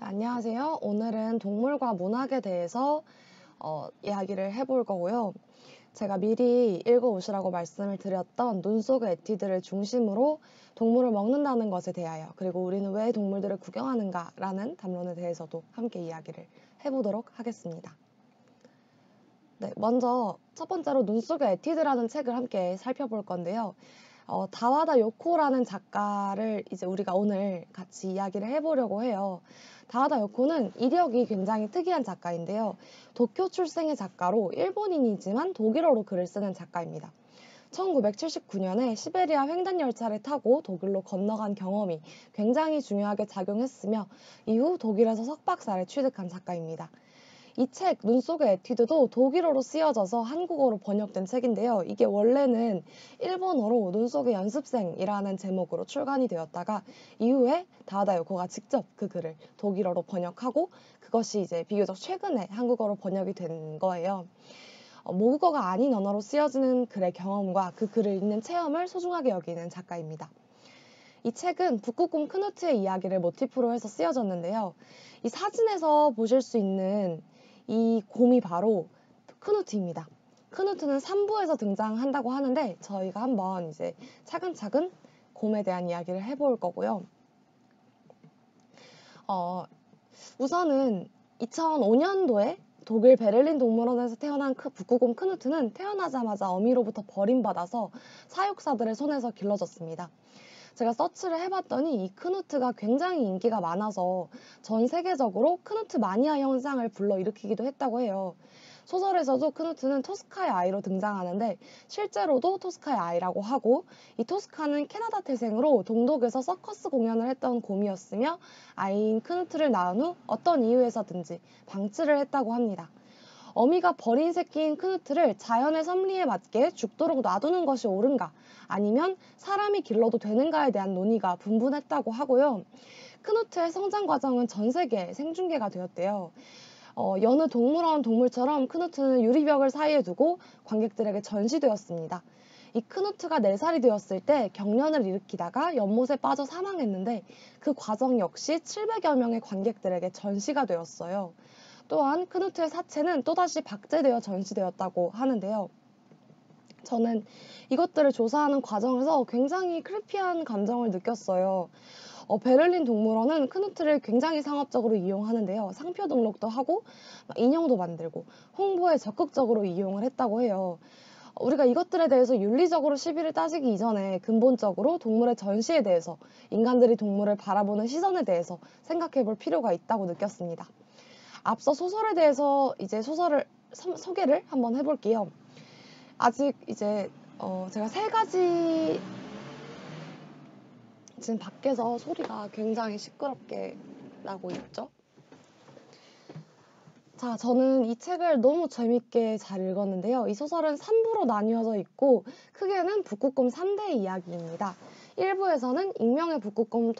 안녕하세요. 오늘은 동물과 문학에 대해서 이야기를 해볼 거고요. 제가 미리 읽어오시라고 말씀을 드렸던 눈 속의 에뛰드를 중심으로 동물을 먹는다는 것에 대하여, 그리고 우리는 왜 동물들을 구경하는가라는 담론에 대해서도 함께 이야기를 해보도록 하겠습니다. 네, 먼저 첫 번째로 눈 속의 에뛰드라는 책을 함께 살펴볼 건데요. 다와다 요코라는 작가를 이제 우리가 오늘 같이 이야기를 해보려고 해요. 다와다 요코는 이력이 굉장히 특이한 작가인데요. 도쿄 출생의 작가로 일본인이지만 독일어로 글을 쓰는 작가입니다. 1979년에 시베리아 횡단열차를 타고 독일로 건너간 경험이 굉장히 중요하게 작용했으며 이후 독일에서 석박사를 취득한 작가입니다. 이 책, 눈 속의 에뛰드도 독일어로 쓰여져서 한국어로 번역된 책인데요. 이게 원래는 일본어로 눈 속의 연습생이라는 제목으로 출간이 되었다가 이후에 다와다 요코가 직접 그 글을 독일어로 번역하고 그것이 이제 비교적 최근에 한국어로 번역이 된 거예요. 모국어가 아닌 언어로 쓰여지는 글의 경험과 그 글을 읽는 체험을 소중하게 여기는 작가입니다. 이 책은 북극곰 크누트의 이야기를 모티프로 해서 쓰여졌는데요. 이 사진에서 보실 수 있는 이 곰이 바로 크누트입니다. 크누트는 3부에서 등장한다고 하는데 저희가 한번 이제 차근차근 곰에 대한 이야기를 해볼 거고요. 우선은 2005년도에 독일 베를린 동물원에서 태어난 북극곰 크누트는 태어나자마자 어미로부터 버림받아서 사육사들의 손에서 길러졌습니다. 제가 서치를 해봤더니 이 크누트가 굉장히 인기가 많아서 전 세계적으로 크누트 마니아 현상을 불러일으키기도 했다고 해요. 소설에서도 크누트는 토스카의 아이로 등장하는데 실제로도 방토스카의 아이라고 하고, 이 토스카는 캐나다 태생으로 동독에서 서커스 공연을 했던 곰이었으며 아이인 크누트를 낳은 후 어떤 이유에서든지 방치를 했다고 합니다. 어미가 버린 새끼인 크누트를 자연의 섭리에 맞게 죽도록 놔두는 것이 옳은가, 아니면 사람이 길러도 되는가에 대한 논의가 분분했다고 하고요. 크누트의 성장 과정은 전 세계에 생중계가 되었대요. 여느 동물원 동물처럼 크누트는 유리벽을 사이에 두고 관객들에게 전시되었습니다. 이 크누트가 4살이 되었을 때 경련을 일으키다가 연못에 빠져 사망했는데 그 과정 역시 700여 명의 관객들에게 전시가 되었어요. 또한 크누트의 사체는 또다시 박제되어 전시되었다고 하는데요. 저는 이것들을 조사하는 과정에서 굉장히 크리피한 감정을 느꼈어요. 베를린 동물원은 크누트를 굉장히 상업적으로 이용하는데요. 상표 등록도 하고 인형도 만들고 홍보에 적극적으로 이용을 했다고 해요. 우리가 이것들에 대해서 윤리적으로 시비를 따지기 이전에 근본적으로 동물의 전시에 대해서, 인간들이 동물을 바라보는 시선에 대해서 생각해 볼 필요가 있다고 느꼈습니다. 앞서 소설에 대해서 이제 소개를 한번 해볼게요. 아직 이제 제가 3가지, 지금 밖에서 소리가 굉장히 시끄럽게 나고 있죠. 자, 저는 이 책을 너무 재밌게 잘 읽었는데요. 이 소설은 3부로 나뉘어져 있고 크게는 북극곰 3대의 이야기입니다. 1부에서는 익명의 북극곰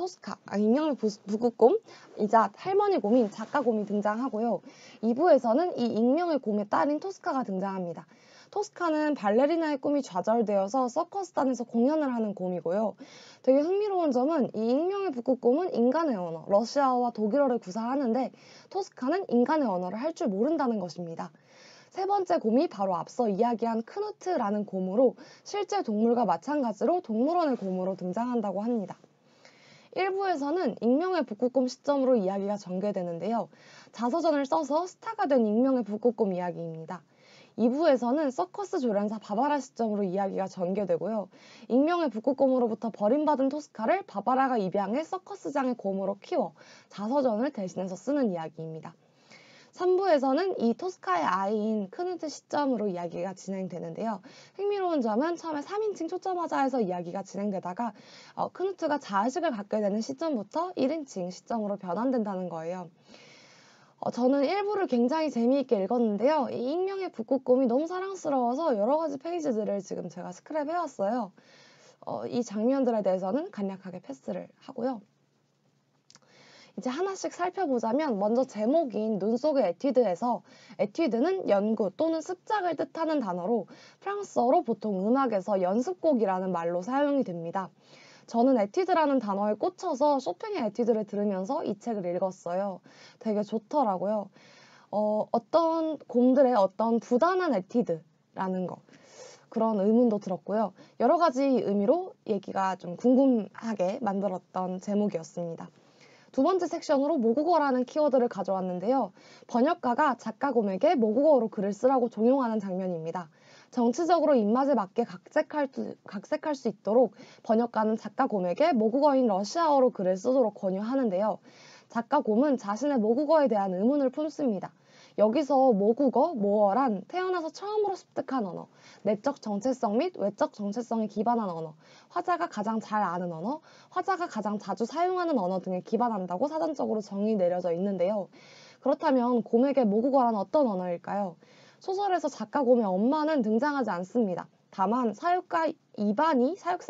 익명의 북극곰이자 할머니 곰인 작가 곰이 등장하고요. 2부에서는 이 익명의 곰의 딸인 토스카가 등장합니다. 토스카는 발레리나의 꿈이 좌절되어서 서커스단에서 공연을 하는 곰이고요. 되게 흥미로운 점은 이 익명의 북극곰은 인간의 언어, 러시아어와 독일어를 구사하는데 토스카는 인간의 언어를 할 줄 모른다는 것입니다. 3번째 곰이 바로 앞서 이야기한 크누트라는 곰으로 실제 동물과 마찬가지로 동물원의 곰으로 등장한다고 합니다. 1부에서는 익명의 북극곰 시점으로 이야기가 전개되는데요. 자서전을 써서 스타가 된 익명의 북극곰 이야기입니다. 2부에서는 서커스 조련사 바바라 시점으로 이야기가 전개되고요. 익명의 북극곰으로부터 버림받은 토스카를 바바라가 입양해 서커스장의 곰으로 키워 자서전을 대신해서 쓰는 이야기입니다. 3부에서는 이 토스카의 아이인 크누트 시점으로 이야기가 진행되는데요. 흥미로운 점은 처음에 3인칭 초점화자에서 이야기가 진행되다가 크누트가 자의식을 갖게 되는 시점부터 1인칭 시점으로 변환된다는 거예요. 저는 1부를 굉장히 재미있게 읽었는데요. 이 익명의 북극곰이 너무 사랑스러워서 여러 가지 페이지들을 지금 제가 스크랩해왔어요. 이 장면들에 대해서는 간략하게 패스를 하고요. 이제 하나씩 살펴보자면 먼저 제목인 눈 속의 에뛰드에서 에뛰드는 연구 또는 습작을 뜻하는 단어로 프랑스어로 보통 음악에서 연습곡이라는 말로 사용이 됩니다. 저는 에뛰드라는 단어에 꽂혀서 쇼팽의 에뛰드를 들으면서 이 책을 읽었어요. 되게 좋더라고요. 어떤 곰들의 어떤 부단한 에뛰드라는 거. 그런 의문도 들었고요. 여러 가지 의미로 얘기가 좀 궁금하게 만들었던 제목이었습니다. 두 번째 섹션으로 모국어라는 키워드를 가져왔는데요. 번역가가 작가 곰에게 모국어로 글을 쓰라고 종용하는 장면입니다. 정치적으로 입맛에 맞게 각색할 수 있도록 번역가는 작가 곰에게 모국어인 러시아어로 글을 쓰도록 권유하는데요. 작가 곰은 자신의 모국어에 대한 의문을 품습니다. 여기서 모국어, 모어란 태어나서 처음으로 습득한 언어, 내적 정체성 및 외적 정체성에 기반한 언어, 화자가 가장 잘 아는 언어, 화자가 가장 자주 사용하는 언어 등에 기반한다고 사전적으로 정의 내려져 있는데요. 그렇다면 곰에게 모국어란 어떤 언어일까요? 소설에서 작가 곰의 엄마는 등장하지 않습니다. 다만 사육사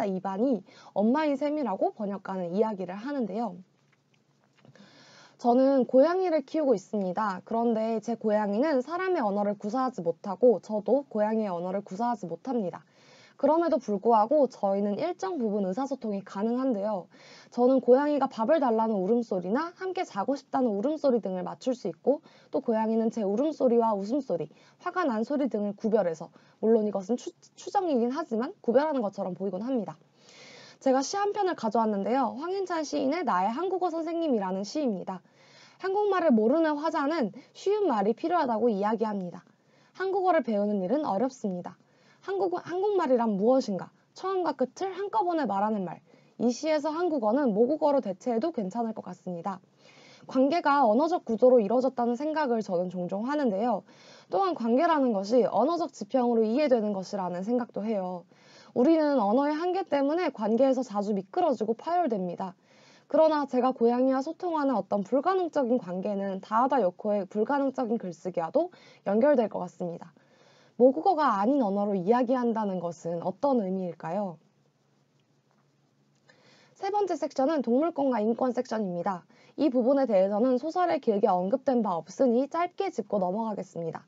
이반이 엄마인 셈이라고 번역가는 이야기를 하는데요. 저는 고양이를 키우고 있습니다. 그런데 제 고양이는 사람의 언어를 구사하지 못하고 저도 고양이의 언어를 구사하지 못합니다. 그럼에도 불구하고 저희는 일정 부분 의사소통이 가능한데요. 저는 고양이가 밥을 달라는 울음소리나 함께 자고 싶다는 울음소리 등을 맞출 수 있고 또 고양이는 제 울음소리와 웃음소리, 화가 난 소리 등을 구별해서 물론 이것은 추정이긴 하지만 구별하는 것처럼 보이곤 합니다. 제가 시 한 편을 가져왔는데요. 황인찬 시인의 나의 한국어 선생님이라는 시입니다. 한국말을 모르는 화자는 쉬운 말이 필요하다고 이야기합니다. 한국어를 배우는 일은 어렵습니다. 한국말이란 무엇인가? 처음과 끝을 한꺼번에 말하는 말. 이 시에서 한국어는 모국어로 대체해도 괜찮을 것 같습니다. 관계가 언어적 구조로 이루어졌다는 생각을 저는 종종 하는데요. 또한 관계라는 것이 언어적 지평으로 이해되는 것이라는 생각도 해요. 우리는 언어의 한계 때문에 관계에서 자주 미끄러지고 파열됩니다. 그러나 제가 고양이와 소통하는 어떤 불가능적인 관계는 다하다 요코의 불가능적인 글쓰기와도 연결될 것 같습니다. 모국어가 아닌 언어로 이야기한다는 것은 어떤 의미일까요? 세 번째 섹션은 동물권과 인권 섹션입니다. 이 부분에 대해서는 소설에 길게 언급된 바 없으니 짧게 짚고 넘어가겠습니다.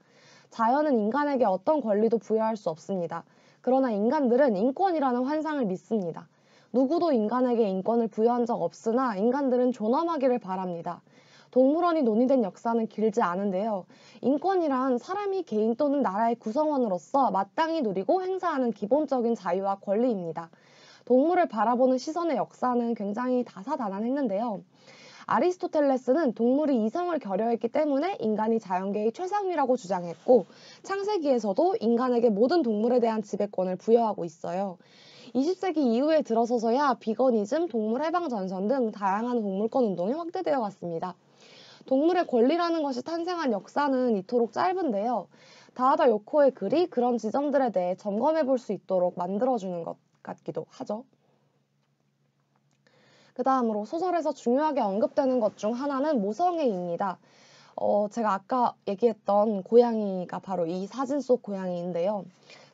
자연은 인간에게 어떤 권리도 부여할 수 없습니다. 그러나 인간들은 인권이라는 환상을 믿습니다. 누구도 인간에게 인권을 부여한 적 없으나 인간들은 존엄하기를 바랍니다. 동물원이 논의된 역사는 길지 않은데요. 인권이란 사람이 개인 또는 나라의 구성원으로서 마땅히 누리고 행사하는 기본적인 자유와 권리입니다. 동물을 바라보는 시선의 역사는 굉장히 다사다난했는데요. 아리스토텔레스는 동물이 이성을 결여했기 때문에 인간이 자연계의 최상위라고 주장했고 창세기에서도 인간에게 모든 동물에 대한 지배권을 부여하고 있어요. 20세기 이후에 들어서서야 비거니즘, 동물 해방 전선 등 다양한 동물권 운동이 확대되어 왔습니다. 동물의 권리라는 것이 탄생한 역사는 이토록 짧은데요. 다하다 요코의 글이 그런 지점들에 대해 점검해 볼 수 있도록 만들어주는 것 같기도 하죠. 그 다음으로 소설에서 중요하게 언급되는 것 중 하나는 모성애입니다. 제가 아까 얘기했던 고양이가 바로 이 사진 속 고양이인데요.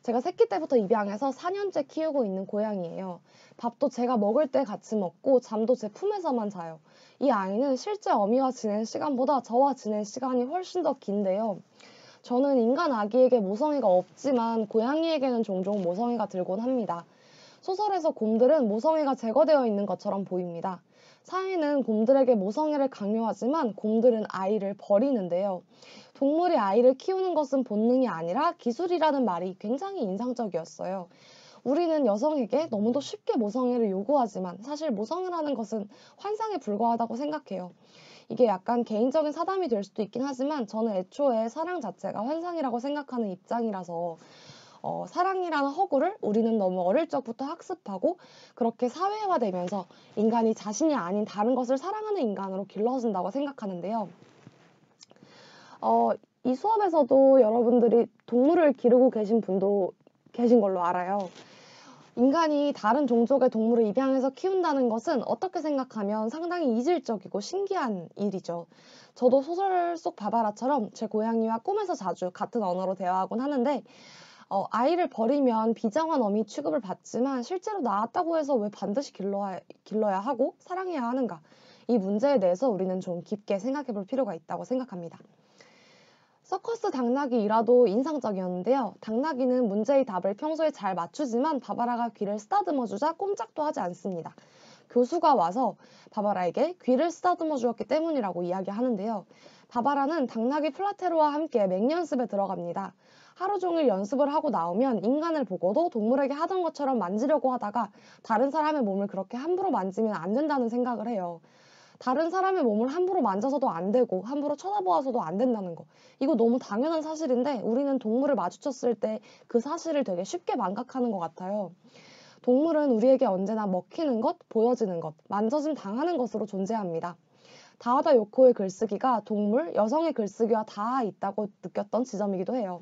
제가 새끼 때부터 입양해서 4년째 키우고 있는 고양이예요. 밥도 제가 먹을 때 같이 먹고 잠도 제 품에서만 자요. 이 아이는 실제 어미와 지낸 시간보다 저와 지낸 시간이 훨씬 더 긴데요. 저는 인간 아기에게 모성애가 없지만 고양이에게는 종종 모성애가 들곤 합니다. 소설에서 곰들은 모성애가 제거되어 있는 것처럼 보입니다. 사회는 곰들에게 모성애를 강요하지만 곰들은 아이를 버리는데요. 동물이 아이를 키우는 것은 본능이 아니라 기술이라는 말이 굉장히 인상적이었어요. 우리는 여성에게 너무도 쉽게 모성애를 요구하지만 사실 모성애라는 것은 환상에 불과하다고 생각해요. 이게 약간 개인적인 사담이 될 수도 있긴 하지만 저는 애초에 사랑 자체가 환상이라고 생각하는 입장이라서 사랑이라는 허구를 우리는 너무 어릴 적부터 학습하고 그렇게 사회화되면서 인간이 자신이 아닌 다른 것을 사랑하는 인간으로 길러진다고 생각하는데요. 이 수업에서도 여러분들이 동물을 기르고 계신 분도 계신 걸로 알아요. 인간이 다른 종족의 동물을 입양해서 키운다는 것은 어떻게 생각하면 상당히 이질적이고 신기한 일이죠. 저도 소설 속 바바라처럼 제 고양이와 꿈에서 자주 같은 언어로 대화하곤 하는데 아이를 버리면 비정한 어미 취급을 받지만 실제로 낳았다고 해서 왜 반드시 길러야 하고 사랑해야 하는가? 이 문제에 대해서 우리는 좀 깊게 생각해 볼 필요가 있다고 생각합니다. 서커스 당나귀 1화도 인상적이었는데요. 당나귀는 문제의 답을 평소에 잘 맞추지만 바바라가 귀를 쓰다듬어주자 꼼짝도 하지 않습니다. 교수가 와서 바바라에게 귀를 쓰다듬어 주었기 때문이라고 이야기하는데요. 바바라는 당나귀 플라테로와 함께 맹연습에 들어갑니다. 하루 종일 연습을 하고 나오면 인간을 보고도 동물에게 하던 것처럼 만지려고 하다가 다른 사람의 몸을 그렇게 함부로 만지면 안 된다는 생각을 해요. 다른 사람의 몸을 함부로 만져서도 안 되고 함부로 쳐다보아서도 안 된다는 거. 이거 너무 당연한 사실인데 우리는 동물을 마주쳤을 때 그 사실을 되게 쉽게 망각하는 것 같아요. 동물은 우리에게 언제나 먹히는 것, 보여지는 것, 만져짐 당하는 것으로 존재합니다. 다하다 요코의 글쓰기가 동물, 여성의 글쓰기와 다 있다고 느꼈던 지점이기도 해요.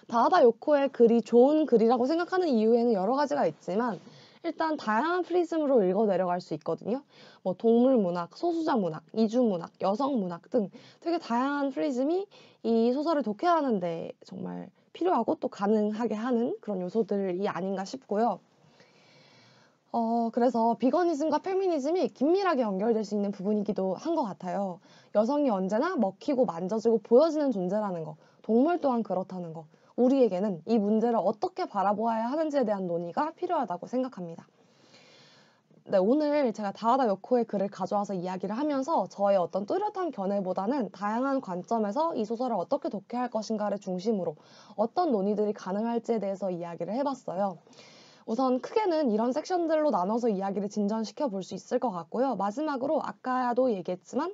다하다 요코의 글이 좋은 글이라고 생각하는 이유에는 여러 가지가 있지만 일단 다양한 프리즘으로 읽어 내려갈 수 있거든요. 뭐 동물 문학, 소수자 문학, 이주 문학, 여성 문학 등 되게 다양한 프리즘이 이 소설을 독해하는데 정말 필요하고 또 가능하게 하는 그런 요소들이 아닌가 싶고요. 그래서 비거니즘과 페미니즘이 긴밀하게 연결될 수 있는 부분이기도 한 것 같아요. 여성이 언제나 먹히고 만져지고 보여지는 존재라는 거, 동물 또한 그렇다는 거, 우리에게는 이 문제를 어떻게 바라보아야 하는지에 대한 논의가 필요하다고 생각합니다. 네, 오늘 제가 다하다 요코의 글을 가져와서 이야기를 하면서 저의 어떤 뚜렷한 견해보다는 다양한 관점에서 이 소설을 어떻게 독해할 것인가를 중심으로 어떤 논의들이 가능할지에 대해서 이야기를 해봤어요. 우선 크게는 이런 섹션들로 나눠서 이야기를 진전시켜 볼 수 있을 것 같고요. 마지막으로 아까도 얘기했지만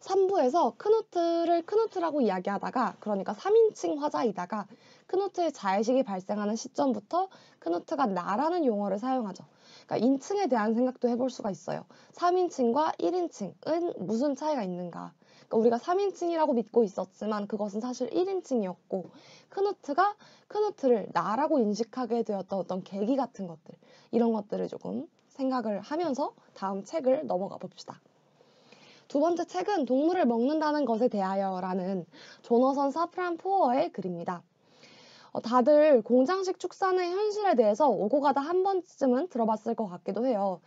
3부에서 크누트를 크누트라고 이야기하다가 그러니까 3인칭 화자이다가 크누트의 자의식이 발생하는 시점부터 크누트가 나라는 용어를 사용하죠. 그러니까 인칭에 대한 생각도 해볼 수가 있어요. 3인칭과 1인칭은 무슨 차이가 있는가. 그러니까 우리가 3인칭이라고 믿고 있었지만 그것은 사실 1인칭이었고 크누트가 크누트를 나라고 인식하게 되었던 어떤 계기 같은 것들 이런 것들을 조금 생각을 하면서 다음 책을 넘어가 봅시다. 두 번째 책은 동물을 먹는다는 것에 대하여라는 조너선 사프란 포어의 글입니다. 다들 공장식 축산의 현실에 대해서 오고 가다 한 번쯤은 들어봤을 것 같기도 해요.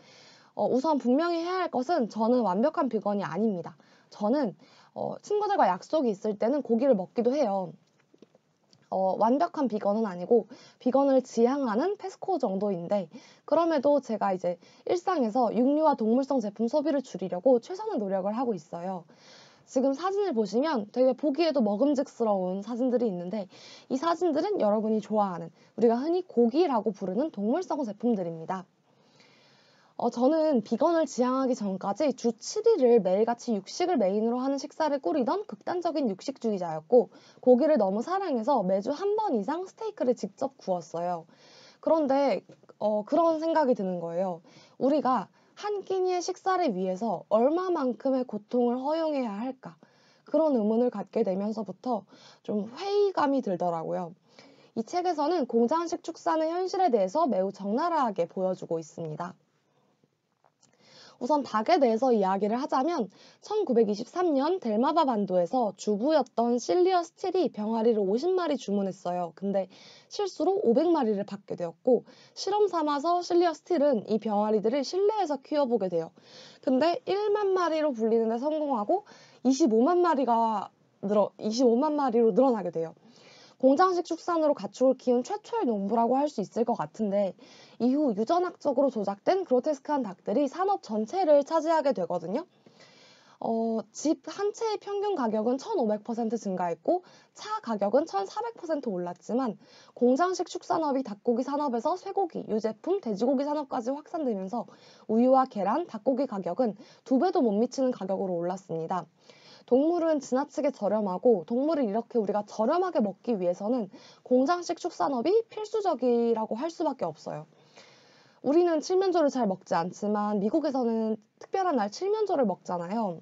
우선 분명히 해야 할 것은 저는 완벽한 비건이 아닙니다. 저는 친구들과 약속이 있을 때는 고기를 먹기도 해요. 완벽한 비건은 아니고 비건을 지향하는 페스코 정도인데 그럼에도 제가 이제 일상에서 육류와 동물성 제품 소비를 줄이려고 최선의 노력을 하고 있어요. 지금 사진을 보시면 되게 보기에도 먹음직스러운 사진들이 있는데 이 사진들은 여러분이 좋아하는 우리가 흔히 고기라고 부르는 동물성 제품들입니다. 저는 비건을 지향하기 전까지 주 7일을 매일같이 육식을 메인으로 하는 식사를 꾸리던 극단적인 육식주의자였고 고기를 너무 사랑해서 매주 한 번 이상 스테이크를 직접 구웠어요. 그런데 그런 생각이 드는 거예요. 우리가 한 끼니의 식사를 위해서 얼마만큼의 고통을 허용해야 할까? 그런 의문을 갖게 되면서부터 좀 회의감이 들더라고요. 이 책에서는 공장식 축산의 현실에 대해서 매우 적나라하게 보여주고 있습니다. 우선 닭에 대해서 이야기를 하자면 1923년 델마바 반도에서 주부였던 실리어 스틸이 병아리를 50마리 주문했어요. 근데 실수로 500마리를 받게 되었고 실험 삼아서 실리어 스틸은 이 병아리들을 실내에서 키워보게 돼요. 근데 1만 마리로 불리는데 성공하고 25만 마리로 늘어나게 돼요. 공장식 축산으로 가축을 키운 최초의 농부라고 할 수 있을 것 같은데 이후 유전학적으로 조작된 그로테스크한 닭들이 산업 전체를 차지하게 되거든요. 집 한 채의 평균 가격은 1,500% 증가했고 차 가격은 1,400% 올랐지만 공장식 축산업이 닭고기 산업에서 쇠고기, 유제품, 돼지고기 산업까지 확산되면서 우유와 계란, 닭고기 가격은 2배도 못 미치는 가격으로 올랐습니다. 동물은 지나치게 저렴하고 동물을 이렇게 우리가 저렴하게 먹기 위해서는 공장식 축산업이 필수적이라고 할 수밖에 없어요. 우리는 칠면조를 잘 먹지 않지만 미국에서는 특별한 날 칠면조를 먹잖아요.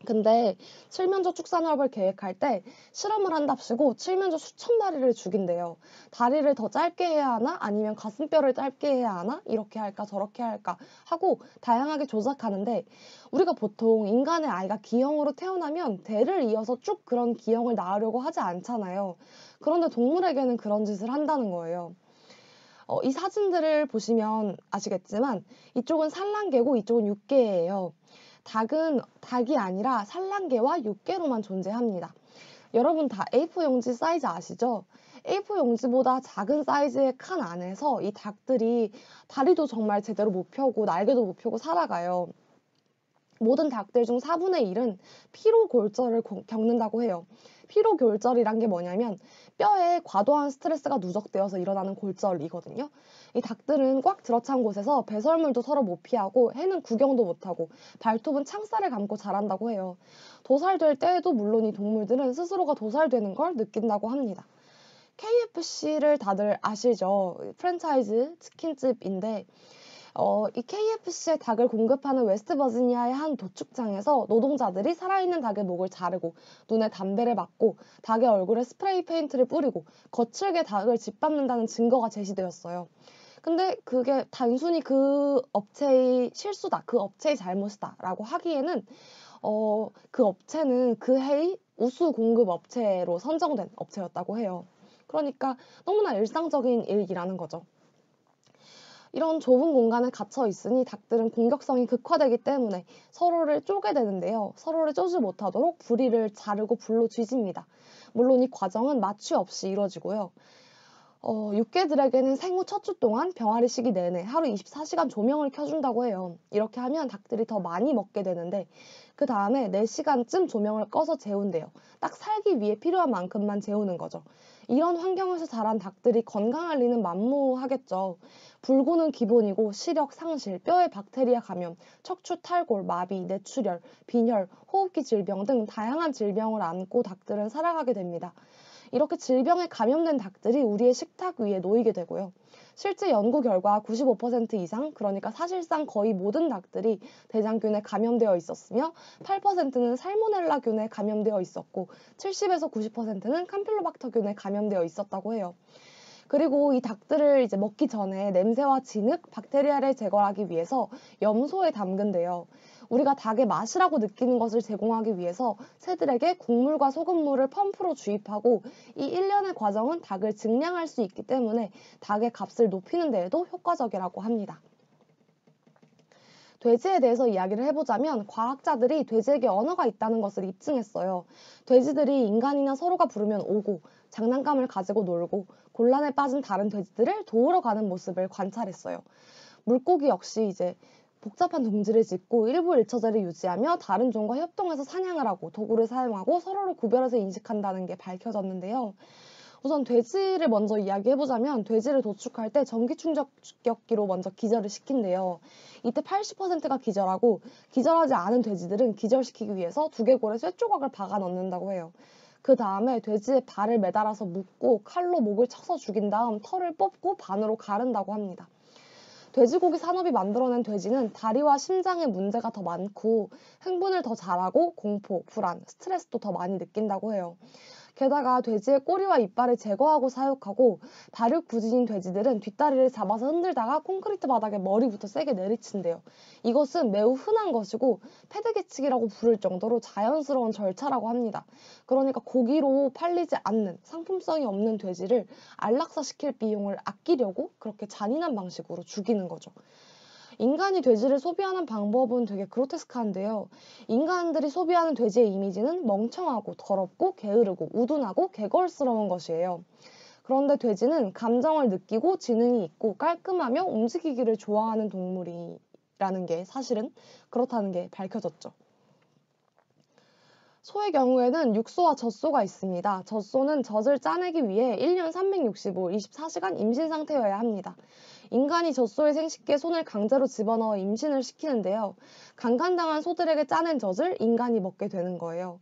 근데 칠면조 축산업을 계획할 때 실험을 한답시고 칠면조 수천 마리를 죽인대요. 다리를 더 짧게 해야 하나 아니면 가슴뼈를 짧게 해야 하나 이렇게 할까 저렇게 할까 하고 다양하게 조작하는데 우리가 보통 인간의 아이가 기형으로 태어나면 대를 이어서 쭉 그런 기형을 낳으려고 하지 않잖아요. 그런데 동물에게는 그런 짓을 한다는 거예요. 이 사진들을 보시면 아시겠지만 이쪽은 산란개고 이쪽은 육개예요. 닭은 닭이 아니라 산란개와 육개로만 존재합니다. 여러분 다 A4 용지 사이즈 아시죠? A4 용지보다 작은 사이즈의 칸 안에서 이 닭들이 다리도 정말 제대로 못 펴고 날개도 못 펴고 살아가요. 모든 닭들 중 4분의 1은 피로골절을 겪는다고 해요. 피로골절이란 게 뭐냐면 뼈에 과도한 스트레스가 누적되어서 일어나는 골절이거든요. 이 닭들은 꽉 들어찬 곳에서 배설물도 서로 못 피하고 해는 구경도 못하고 발톱은 창살을 감고 자란다고 해요. 도살될 때에도 물론 이 동물들은 스스로가 도살되는 걸 느낀다고 합니다. KFC를 다들 아시죠? 프랜차이즈 치킨집인데 이 KFC의 닭을 공급하는 웨스트버지니아의 한 도축장에서 노동자들이 살아있는 닭의 목을 자르고 눈에 담배를 맞고 닭의 얼굴에 스프레이 페인트를 뿌리고 거칠게 닭을 짓밟는다는 증거가 제시되었어요. 근데 그게 단순히 그 업체의 실수다, 그 업체의 잘못이다 라고 하기에는 그 업체는 그 해의 우수 공급 업체로 선정된 업체였다고 해요. 그러니까 너무나 일상적인 일이라는 거죠. 이런 좁은 공간에 갇혀 있으니 닭들은 공격성이 극화되기 때문에 서로를 쪼개 되는데요. 서로를 쪼지 못하도록 부리를 자르고 불로 쥐집니다. 물론 이 과정은 마취 없이 이루어지고요. 육개들에게는 생후 첫 주 동안 병아리 시기 내내 하루 24시간 조명을 켜준다고 해요. 이렇게 하면 닭들이 더 많이 먹게 되는데 그 다음에 4시간쯤 조명을 꺼서 재운대요. 딱 살기 위해 필요한 만큼만 재우는 거죠. 이런 환경에서 자란 닭들이 건강할 리는 만무하겠죠. 불구는 기본이고 시력 상실, 뼈에 박테리아 감염, 척추 탈골, 마비, 뇌출혈, 빈혈, 호흡기 질병 등 다양한 질병을 안고 닭들은 살아가게 됩니다. 이렇게 질병에 감염된 닭들이 우리의 식탁 위에 놓이게 되고요. 실제 연구 결과 95% 이상, 그러니까 사실상 거의 모든 닭들이 대장균에 감염되어 있었으며 8%는 살모넬라균에 감염되어 있었고 70에서 90%는 캄필로박터균에 감염되어 있었다고 해요. 그리고 이 닭들을 이제 먹기 전에 냄새와 진흙, 박테리아를 제거하기 위해서 염소에 담근대요. 우리가 닭의 맛이라고 느끼는 것을 제공하기 위해서 새들에게 국물과 소금물을 펌프로 주입하고 이 일련의 과정은 닭을 증량할 수 있기 때문에 닭의 값을 높이는 데에도 효과적이라고 합니다. 돼지에 대해서 이야기를 해보자면 과학자들이 돼지에게 언어가 있다는 것을 입증했어요. 돼지들이 인간이나 서로가 부르면 오고 장난감을 가지고 놀고 곤란에 빠진 다른 돼지들을 도우러 가는 모습을 관찰했어요. 물고기 역시 이제 복잡한 둥지를 짓고 일부 일처제를 유지하며 다른 종과 협동해서 사냥을 하고 도구를 사용하고 서로를 구별해서 인식한다는 게 밝혀졌는데요. 우선 돼지를 먼저 이야기해보자면 돼지를 도축할 때 전기 충격기로 먼저 기절을 시킨대요. 이때 80%가 기절하고 기절하지 않은 돼지들은 기절시키기 위해서 두개골에 쇠조각을 박아 넣는다고 해요. 그 다음에 돼지의 발을 매달아서 묶고 칼로 목을 쳐서 죽인 다음 털을 뽑고 반으로 가른다고 합니다. 돼지고기 산업이 만들어낸 돼지는 다리와 심장에 문제가 더 많고 흥분을 더 잘하고 공포, 불안, 스트레스도 더 많이 느낀다고 해요. 게다가 돼지의 꼬리와 이빨을 제거하고 사육하고 다륙부진인 돼지들은 뒷다리를 잡아서 흔들다가 콘크리트 바닥에 머리부터 세게 내리친대요. 이것은 매우 흔한 것이고 패드개치기라고 부를 정도로 자연스러운 절차라고 합니다. 그러니까 고기로 팔리지 않는 상품성이 없는 돼지를 안락사시킬 비용을 아끼려고 그렇게 잔인한 방식으로 죽이는 거죠. 인간이 돼지를 소비하는 방법은 되게 그로테스크한데요. 인간들이 소비하는 돼지의 이미지는 멍청하고 더럽고 게으르고 우둔하고 개걸스러운 것이에요. 그런데 돼지는 감정을 느끼고 지능이 있고 깔끔하며 움직이기를 좋아하는 동물이라는 게 사실은 그렇다는 게 밝혀졌죠. 소의 경우에는 육소와 젖소가 있습니다. 젖소는 젖을 짜내기 위해 1년 365일 24시간 임신 상태여야 합니다. 인간이 젖소의 생식기에 손을 강제로 집어넣어 임신을 시키는데요. 강간당한 소들에게 짜낸 젖을 인간이 먹게 되는 거예요.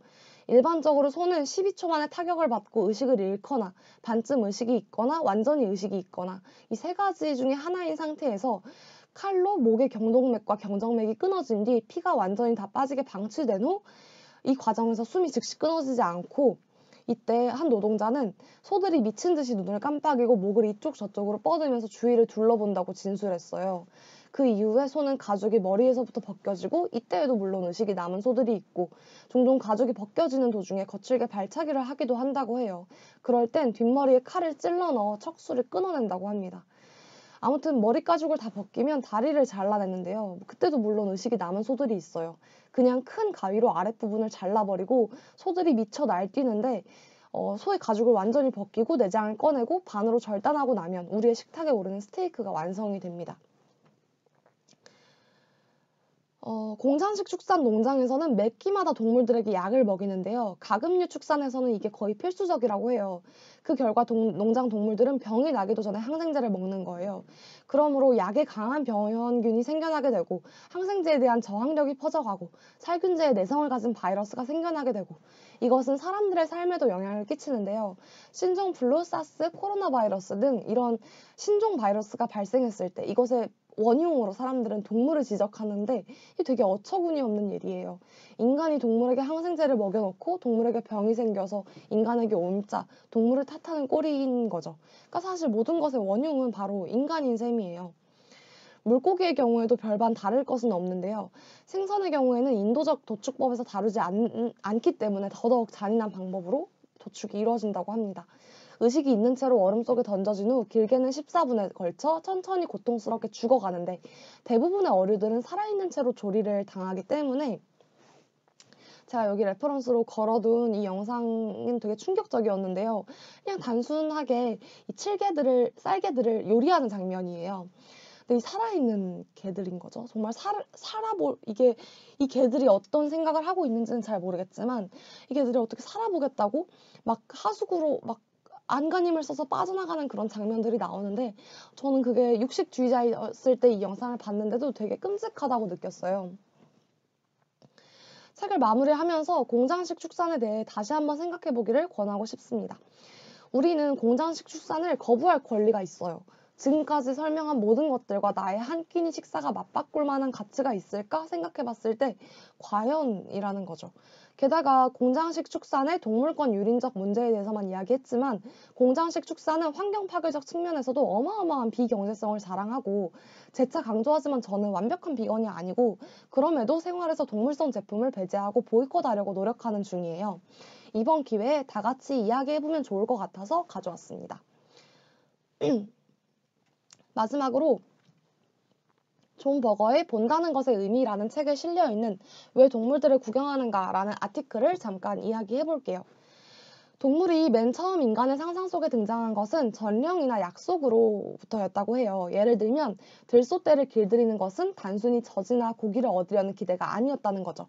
일반적으로 소는 12초 만에 타격을 받고 의식을 잃거나 반쯤 의식이 있거나 완전히 의식이 있거나 이 세 가지 중에 하나인 상태에서 칼로 목의 경동맥과 경정맥이 끊어진 뒤 피가 완전히 다 빠지게 방치된 후 이 과정에서 숨이 즉시 끊어지지 않고 이때 한 노동자는 소들이 미친 듯이 눈을 깜빡이고 목을 이쪽 저쪽으로 뻗으면서 주위를 둘러본다고 진술했어요. 그 이후에 소는 가죽이 머리에서부터 벗겨지고 이때에도 물론 의식이 남은 소들이 있고 종종 가죽이 벗겨지는 도중에 거칠게 발차기를 하기도 한다고 해요. 그럴 땐 뒷머리에 칼을 찔러 넣어 척수를 끊어낸다고 합니다. 아무튼 머리 가죽을 다 벗기면 다리를 잘라냈는데요. 그때도 물론 의식이 남은 소들이 있어요. 그냥 큰 가위로 아랫부분을 잘라버리고 소들이 미쳐 날뛰는데 소의 가죽을 완전히 벗기고 내장을 꺼내고 반으로 절단하고 나면 우리의 식탁에 오르는 스테이크가 완성이 됩니다. 공장식 축산 농장에서는 매 끼마다 동물들에게 약을 먹이는데요. 가금류 축산에서는 이게 거의 필수적이라고 해요. 그 결과 농장 동물들은 병이 나기도 전에 항생제를 먹는 거예요. 그러므로 약에 강한 병원균이 생겨나게 되고 항생제에 대한 저항력이 퍼져가고 살균제에 내성을 가진 바이러스가 생겨나게 되고 이것은 사람들의 삶에도 영향을 끼치는데요. 신종플루, 사스, 코로나 바이러스 등 이런 신종 바이러스가 발생했을 때 이것의 원흉으로 사람들은 동물을 지적하는데 이게 되게 어처구니 없는 일이에요. 인간이 동물에게 항생제를 먹여놓고 동물에게 병이 생겨서 인간에게 옮자 동물을 탓하는 꼴인 거죠. 그러니까 사실 모든 것의 원흉은 바로 인간인 셈이에요. 물고기의 경우에도 별반 다를 것은 없는데요. 생선의 경우에는 인도적 도축법에서 다루지 않기 때문에 더더욱 잔인한 방법으로 도축이 이루어진다고 합니다. 의식이 있는 채로 얼음 속에 던져진 후 길게는 14분에 걸쳐 천천히 고통스럽게 죽어가는데 대부분의 어류들은 살아있는 채로 조리를 당하기 때문에 제가 여기 레퍼런스로 걸어둔 이 영상은 되게 충격적이었는데요. 그냥 단순하게 이 쌀개들을 요리하는 장면이에요. 근데 이 살아있는 개들인 거죠. 정말 이 개들이 어떤 생각을 하고 있는지는 잘 모르겠지만 이 개들이 어떻게 살아보겠다고 막 하수구로 막 안간힘을 써서 빠져나가는 그런 장면들이 나오는데 저는 그게 육식주의자였을 때 이 영상을 봤는데도 되게 끔찍하다고 느꼈어요. 책을 마무리하면서 공장식 축산에 대해 다시 한번 생각해 보기를 권하고 싶습니다. 우리는 공장식 축산을 거부할 권리가 있어요. 지금까지 설명한 모든 것들과 나의 한 끼니 식사가 맞바꿀 만한 가치가 있을까 생각해 봤을 때 과연이라는 거죠. 게다가 공장식 축산의 동물권 유린적 문제에 대해서만 이야기했지만 공장식 축산은 환경 파괴적 측면에서도 어마어마한 비경제성을 자랑하고 재차 강조하지만 저는 완벽한 비건이 아니고 그럼에도 생활에서 동물성 제품을 배제하고 보이콧하려고 노력하는 중이에요. 이번 기회에 다 같이 이야기해보면 좋을 것 같아서 가져왔습니다. 마지막으로 존 버거의 본다는 것의 의미라는 책에 실려있는 왜 동물들을 구경하는가 라는 아티클을 잠깐 이야기해볼게요. 동물이 맨 처음 인간의 상상 속에 등장한 것은 전령이나 약속으로부터였다고 해요. 예를 들면 들소떼를 길들이는 것은 단순히 젖이나 고기를 얻으려는 기대가 아니었다는 거죠.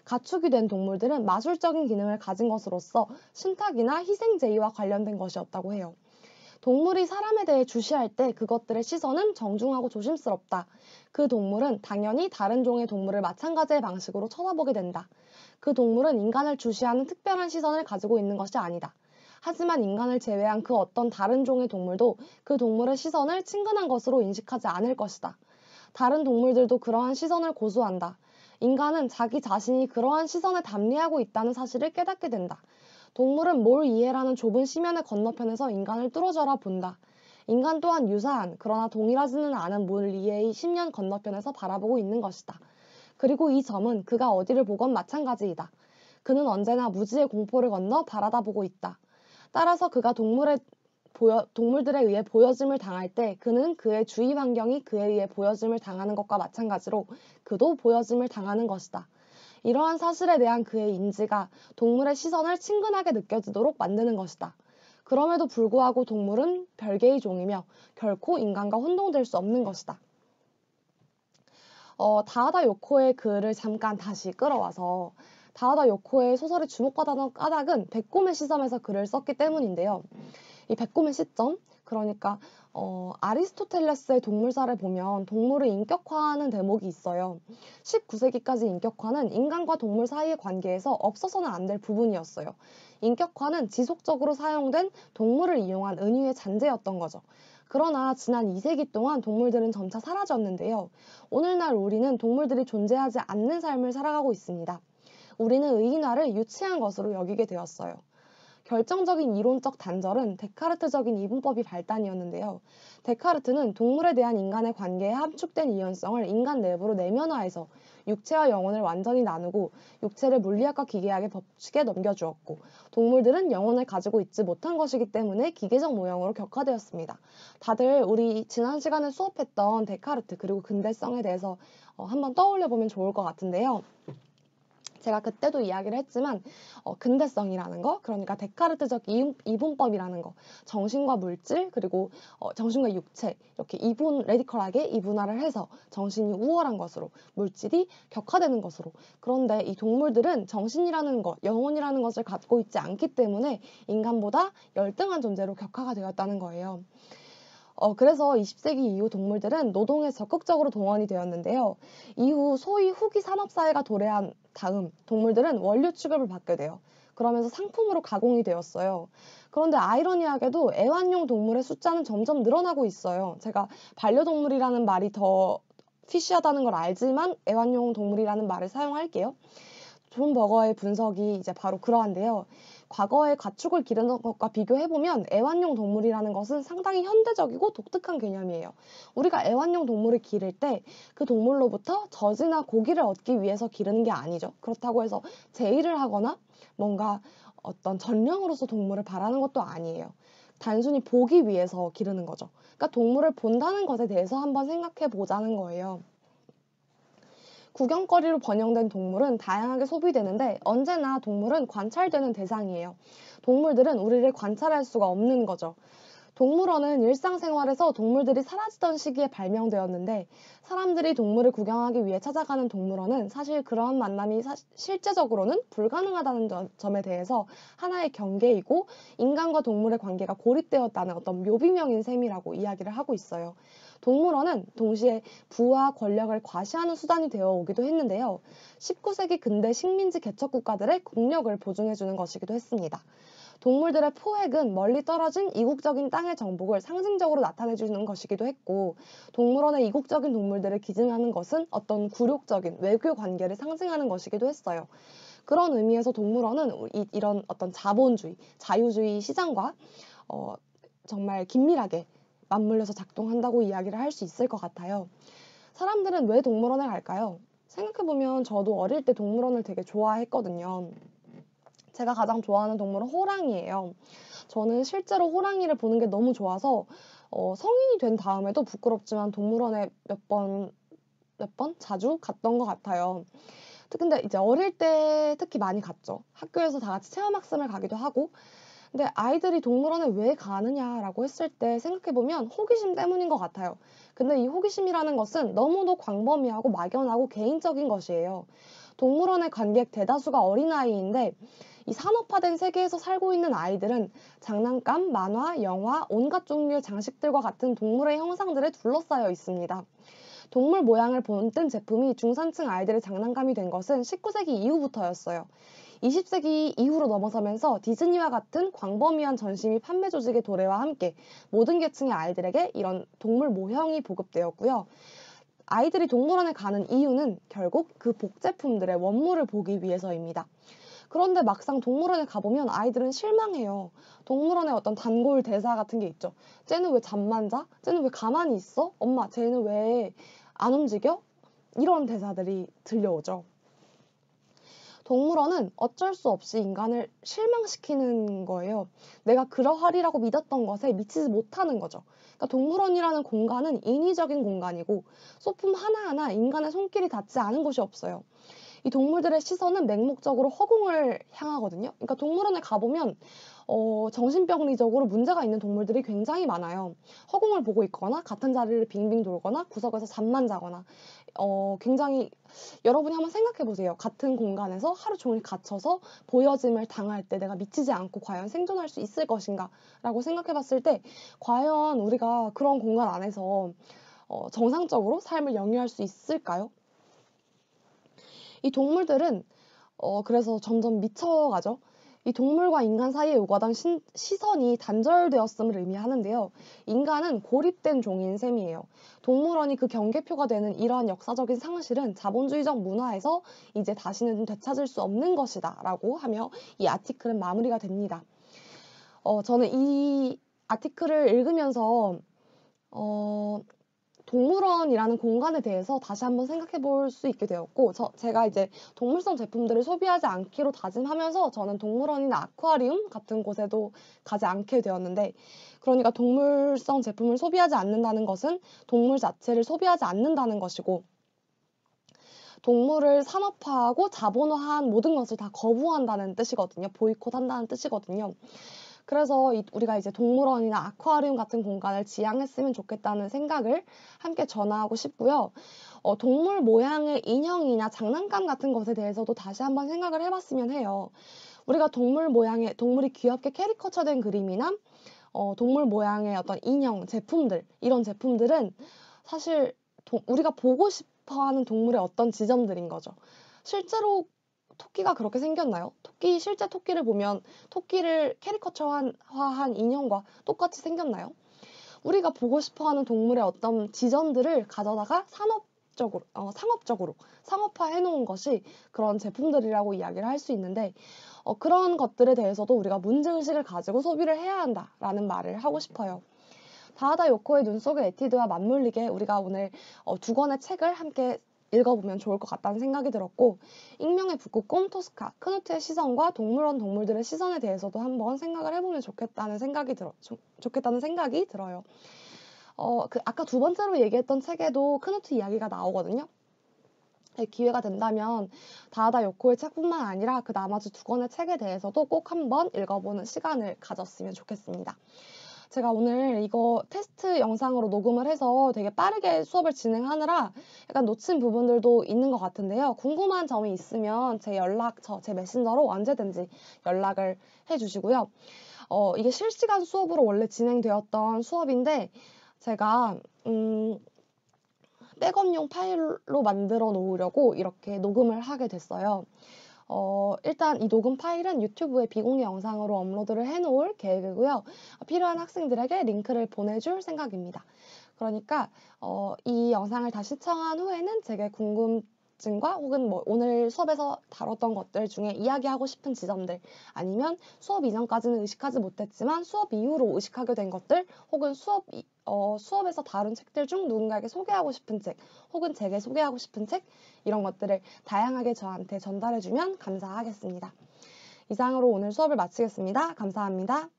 가축이 된 동물들은 마술적인 기능을 가진 것으로서 신탁이나 희생제의와 관련된 것이었다고 해요. 동물이 사람에 대해 주시할 때 그것들의 시선은 정중하고 조심스럽다. 그 동물은 당연히 다른 종의 동물을 마찬가지의 방식으로 쳐다보게 된다. 그 동물은 인간을 주시하는 특별한 시선을 가지고 있는 것이 아니다. 하지만 인간을 제외한 그 어떤 다른 종의 동물도 그 동물의 시선을 친근한 것으로 인식하지 않을 것이다. 다른 동물들도 그러한 시선을 고수한다. 인간은 자기 자신이 그러한 시선에 담리하고 있다는 사실을 깨닫게 된다. 동물은 뭘 이해라는 좁은 시면의 건너편에서 인간을 뚫어져라 본다. 인간 또한 유사한 그러나 동일하지는 않은 물 이해의 10년 건너편에서 바라보고 있는 것이다. 그리고 이 점은 그가 어디를 보건 마찬가지이다. 그는 언제나 무지의 공포를 건너 바라다보고 있다. 따라서 그가 동물들에 의해 보여짐을 당할 때 그는 그의 주위 환경이 그에 의해 보여짐을 당하는 것과 마찬가지로 그도 보여짐을 당하는 것이다. 이러한 사실에 대한 그의 인지가 동물의 시선을 친근하게 느껴지도록 만드는 것이다. 그럼에도 불구하고 동물은 별개의 종이며 결코 인간과 혼동될 수 없는 것이다. 다하다 요코의 글을 잠깐 다시 끌어와서 다하다 요코의 소설이 주목받았던 까닭은 백곰의 시점에서 글을 썼기 때문인데요. 이 백곰의 시점, 그러니까 아리스토텔레스의 동물사를 보면 동물을 인격화하는 대목이 있어요. 19세기까지 인격화는 인간과 동물 사이의 관계에서 없어서는 안 될 부분이었어요. 인격화는 지속적으로 사용된 동물을 이용한 은유의 잔재였던 거죠. 그러나 지난 2세기 동안 동물들은 점차 사라졌는데요. 오늘날 우리는 동물들이 존재하지 않는 삶을 살아가고 있습니다. 우리는 의인화를 유치한 것으로 여기게 되었어요. 결정적인 이론적 단절은 데카르트적인 이분법이 발단이었는데요. 데카르트는 동물에 대한 인간의 관계에 함축된 이원성을 인간 내부로 내면화해서 육체와 영혼을 완전히 나누고 육체를 물리학과 기계학의 법칙에 넘겨주었고 동물들은 영혼을 가지고 있지 못한 것이기 때문에 기계적 모형으로 격화되었습니다. 다들 우리 지난 시간에 수업했던 데카르트 그리고 근대성에 대해서 한번 떠올려 보면 좋을 것 같은데요. 제가 그때도 이야기를 했지만 근대성이라는 거, 그러니까 데카르트적 이분법이라는 거, 정신과 물질 그리고 정신과 육체 이렇게 레디컬하게 이분화를 해서 정신이 우월한 것으로, 물질이 격화되는 것으로. 그런데 이 동물들은 정신이라는 것, 영혼이라는 것을 갖고 있지 않기 때문에 인간보다 열등한 존재로 격화가 되었다는 거예요. 그래서 20세기 이후 동물들은 노동에 적극적으로 동원이 되었는데요. 이후 소위 후기 산업사회가 도래한 다음 동물들은 원료 취급을 받게 돼요. 그러면서 상품으로 가공이 되었어요. 그런데 아이러니하게도 애완용 동물의 숫자는 점점 늘어나고 있어요. 제가 반려동물이라는 말이 더 피시하다는 걸 알지만 애완용 동물이라는 말을 사용할게요. 존 버거의 분석이 이제 바로 그러한데요. 과거에 가축을 기르는 것과 비교해보면 애완용 동물이라는 것은 상당히 현대적이고 독특한 개념이에요. 우리가 애완용 동물을 기를 때 그 동물로부터 젖이나 고기를 얻기 위해서 기르는 게 아니죠. 그렇다고 해서 제의를 하거나 뭔가 어떤 전령으로서 동물을 바라는 것도 아니에요. 단순히 보기 위해서 기르는 거죠. 그러니까 동물을 본다는 것에 대해서 한번 생각해 보자는 거예요. 구경거리로 번영된 동물은 다양하게 소비되는데 언제나 동물은 관찰되는 대상이에요. 동물들은 우리를 관찰할 수가 없는 거죠. 동물원은 일상생활에서 동물들이 사라지던 시기에 발명되었는데 사람들이 동물을 구경하기 위해 찾아가는 동물원은 사실 그러한 만남이 실제적으로는 불가능하다는 점에 대해서 하나의 경계이고 인간과 동물의 관계가 고립되었다는 어떤 묘비명인 셈이라고 이야기를 하고 있어요. 동물원은 동시에 부와 권력을 과시하는 수단이 되어 오기도 했는데요. 19세기 근대 식민지 개척 국가들의 국력을 보증해주는 것이기도 했습니다. 동물들의 포획은 멀리 떨어진 이국적인 땅의 정복을 상징적으로 나타내주는 것이기도 했고 동물원의 이국적인 동물들을 기증하는 것은 어떤 굴욕적인 외교 관계를 상징하는 것이기도 했어요. 그런 의미에서 동물원은 이런 어떤 자본주의, 자유주의 시장과 정말 긴밀하게 맞물려서 작동한다고 이야기를 할 수 있을 것 같아요. 사람들은 왜 동물원에 갈까요? 생각해보면 저도 어릴 때 동물원을 되게 좋아했거든요. 제가 가장 좋아하는 동물은 호랑이예요. 저는 실제로 호랑이를 보는 게 너무 좋아서 성인이 된 다음에도 부끄럽지만 동물원에 몇 번 자주 갔던 것 같아요. 근데 이제 어릴 때 특히 많이 갔죠. 학교에서 다 같이 체험학습을 가기도 하고. 근데 아이들이 동물원에 왜 가느냐라고 했을 때 생각해보면 호기심 때문인 것 같아요. 근데 이 호기심이라는 것은 너무도 광범위하고 막연하고 개인적인 것이에요. 동물원의 관객 대다수가 어린아이인데 이 산업화된 세계에서 살고 있는 아이들은 장난감, 만화, 영화, 온갖 종류의 장식들과 같은 동물의 형상들에 둘러싸여 있습니다. 동물 모양을 본뜬 제품이 중산층 아이들의 장난감이 된 것은 19세기 이후부터였어요. 20세기 이후로 넘어서면서 디즈니와 같은 광범위한 전시 및 판매 조직의 도래와 함께 모든 계층의 아이들에게 이런 동물 모형이 보급되었고요. 아이들이 동물원에 가는 이유는 결국 그 복제품들의 원물을 보기 위해서입니다. 그런데 막상 동물원에 가보면 아이들은 실망해요. 동물원에 어떤 단골 대사 같은 게 있죠. 쟤는 왜 잠만 자? 쟤는 왜 가만히 있어? 엄마, 쟤는 왜 안 움직여? 이런 대사들이 들려오죠. 동물원은 어쩔 수 없이 인간을 실망시키는 거예요. 내가 그러하리라고 믿었던 것에 미치지 못하는 거죠. 그러니까 동물원이라는 공간은 인위적인 공간이고 소품 하나하나 인간의 손길이 닿지 않은 곳이 없어요. 이 동물들의 시선은 맹목적으로 허공을 향하거든요. 그러니까 동물원에 가보면 정신병리적으로 문제가 있는 동물들이 굉장히 많아요. 허공을 보고 있거나 같은 자리를 빙빙 돌거나 구석에서 잠만 자거나 굉장히 여러분이 한번 생각해 보세요. 같은 공간에서 하루 종일 갇혀서 보여짐을 당할 때 내가 미치지 않고 과연 생존할 수 있을 것인가 라고 생각해 봤을 때 과연 우리가 그런 공간 안에서 정상적으로 삶을 영위할 수 있을까요? 이 동물들은 그래서 점점 미쳐가죠. 이 동물과 인간 사이에 오가던 시선이 단절되었음을 의미하는데요. 인간은 고립된 종인 셈이에요. 동물원이 그 경계표가 되는 이러한 역사적인 상실은 자본주의적 문화에서 이제 다시는 되찾을 수 없는 것이다 라고 하며 이 아티클은 마무리가 됩니다. 저는 이 아티클을 읽으면서 동물원이라는 공간에 대해서 다시 한번 생각해 볼 수 있게 되었고, 제가 이제 동물성 제품들을 소비하지 않기로 다짐하면서 저는 동물원이나 아쿠아리움 같은 곳에도 가지 않게 되었는데, 그러니까 동물성 제품을 소비하지 않는다는 것은 동물 자체를 소비하지 않는다는 것이고, 동물을 산업화하고 자본화한 모든 것을 다 거부한다는 뜻이거든요. 보이콧한다는 뜻이거든요. 그래서 우리가 이제 동물원이나 아쿠아리움 같은 공간을 지향했으면 좋겠다는 생각을 함께 전하고 싶고요. 동물 모양의 인형이나 장난감 같은 것에 대해서도 다시 한번 생각을 해봤으면 해요. 우리가 동물 모양의, 동물이 귀엽게 캐리커처된 그림이나 동물 모양의 어떤 인형, 제품들, 이런 제품들은 사실 우리가 보고 싶어하는 동물의 어떤 지점들인 거죠. 실제로 토끼가 그렇게 생겼나요? 실제 토끼를 보면 토끼를 캐리커처화한 인형과 똑같이 생겼나요? 우리가 보고 싶어하는 동물의 어떤 지점들을 가져다가 상업적으로 상업화해 놓은 것이 그런 제품들이라고 이야기를 할 수 있는데, 그런 것들에 대해서도 우리가 문제의식을 가지고 소비를 해야 한다라는 말을 하고 싶어요. 다하다 요코의 눈 속의 에뛰드와 맞물리게 우리가 오늘 두 권의 책을 함께 읽어보면 좋을 것 같다는 생각이 들었고, 익명의 북극곰, 토스카, 크누트의 시선과 동물원 동물들의 시선에 대해서도 한번 생각을 해보면 좋겠다는 생각이 들어요. 아까 두 번째로 얘기했던 책에도 크누트 이야기가 나오거든요. 기회가 된다면 다하다 요코의 책뿐만 아니라 그 나머지 두 권의 책에 대해서도 꼭 한번 읽어보는 시간을 가졌으면 좋겠습니다. 제가 오늘 이거 테스트 영상으로 녹음을 해서 되게 빠르게 수업을 진행하느라 약간 놓친 부분들도 있는 것 같은데요. 궁금한 점이 있으면 제 메신저로 언제든지 연락을 해주시고요. 이게 실시간 수업으로 원래 진행되었던 수업인데 제가 백업용 파일로 만들어 놓으려고 이렇게 녹음을 하게 됐어요. 일단 이 녹음 파일은 유튜브에 비공개 영상으로 업로드를 해놓을 계획이고요. 필요한 학생들에게 링크를 보내줄 생각입니다. 그러니까 이 영상을 다 시청한 후에는 제게 궁금증과 혹은 오늘 수업에서 다뤘던 것들 중에 이야기하고 싶은 지점들, 아니면 수업 이전까지는 의식하지 못했지만 수업 이후로 의식하게 된 것들, 혹은 수업에서 다룬 책들 중 누군가에게 소개하고 싶은 책, 혹은 제게 소개하고 싶은 책, 이런 것들을 다양하게 저한테 전달해주면 감사하겠습니다. 이상으로 오늘 수업을 마치겠습니다. 감사합니다.